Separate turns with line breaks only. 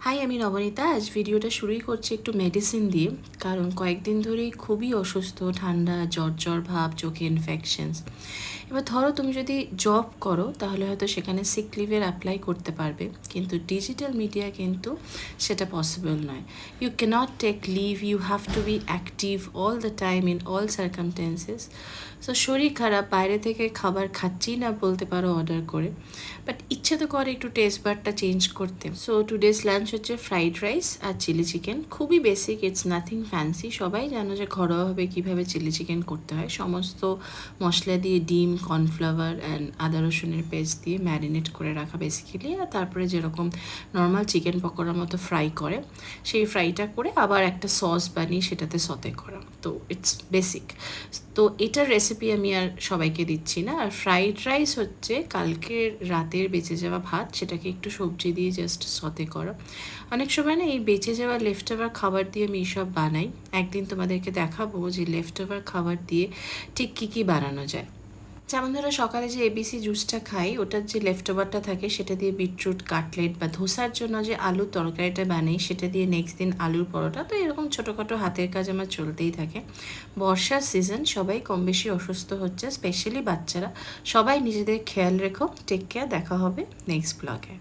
High, আমি নবনীতা। আজ ভিডিওটা শুরুই করছি একটু মেডিসিন দিয়ে, কারণ কয়েকদিন ধরেই খুবই অসুস্থ, ঠান্ডা, জ্বর ভাব, চোখে ইনফেকশনস। এবার ধরো তুমি যদি জব করো তাহলে হয়তো সেখানে সিক লিভের অ্যাপ্লাই করতে পারবে, কিন্তু ডিজিটাল মিডিয়া কিন্তু সেটা পসিবল নয়। You can't take leave, you have to be active all the time in all circumstances. So শরীর খারাপ, বাইরে থেকে খাবার খাচ্ছি না বলতে পারো অর্ডার করে, বাট ইচ্ছে তো করে একটু টেস্ট বারটা চেঞ্জ করতে। সো টুডেস লাঞ্চ হচ্ছে ফ্রাইড রাইস আর চিলি চিকেন। খুবই বেসিক, ইটস নাথিং ফ্যান্সি। সবাই জানো যে ঘরোয়াভাবে কীভাবে চিলি চিকেন করতে হয়। সমস্ত মশলা দিয়ে ডিম, কর্নফ্লাওয়ার অ্যান্ড আদা রসুনের পেস্ট দিয়ে ম্যারিনেট করে রাখা বেসিক্যালি, আর তারপরে যেরকম নর্মাল চিকেন পকোড়ার মতো ফ্রাই করে সেই ফ্রাইটা করে আবার একটা সস বানিয়ে সেটাতে সতে করা। তো ইটস বেসিক। তো এটার রেসিপি আমি আর সবাইকে দিচ্ছি না। আর ফ্রাইড রাইস হচ্ছে কালকের রাতের বেঁচে যাওয়া ভাত, সেটাকে একটু সবজি দিয়ে জাস্ট সতে করা। অনেক সময় না এই বেঁচে যাওয়া লেফট ওভার খাবার দিয়ে আমি এইসব বানাই। একদিন তোমাদেরকে দেখাবো যে লেফট ওভার খাবার দিয়ে ঠিক কী কী বানানো যায়। যেমন ধরো সকালে যে এবিসি জুসটা খাই, ওটার যে লেফট ওভারটা থাকে সেটা দিয়ে বিটরুট কাটলেট, বা ধোসার জন্য যে আলুর তরকারিটা বানাই সেটা দিয়ে নেক্সট দিন আলুর পরোটা। তো এরকম ছোটোখাটো হাতের কাজ আমার চলতেই থাকে। বর্ষার সিজন, সবাই কম বেশি অসুস্থ হচ্ছে, স্পেশালি বাচ্চারা। সবাই নিজেদের খেয়াল রেখো। Take care. দেখা হবে নেক্সট ব্লগে।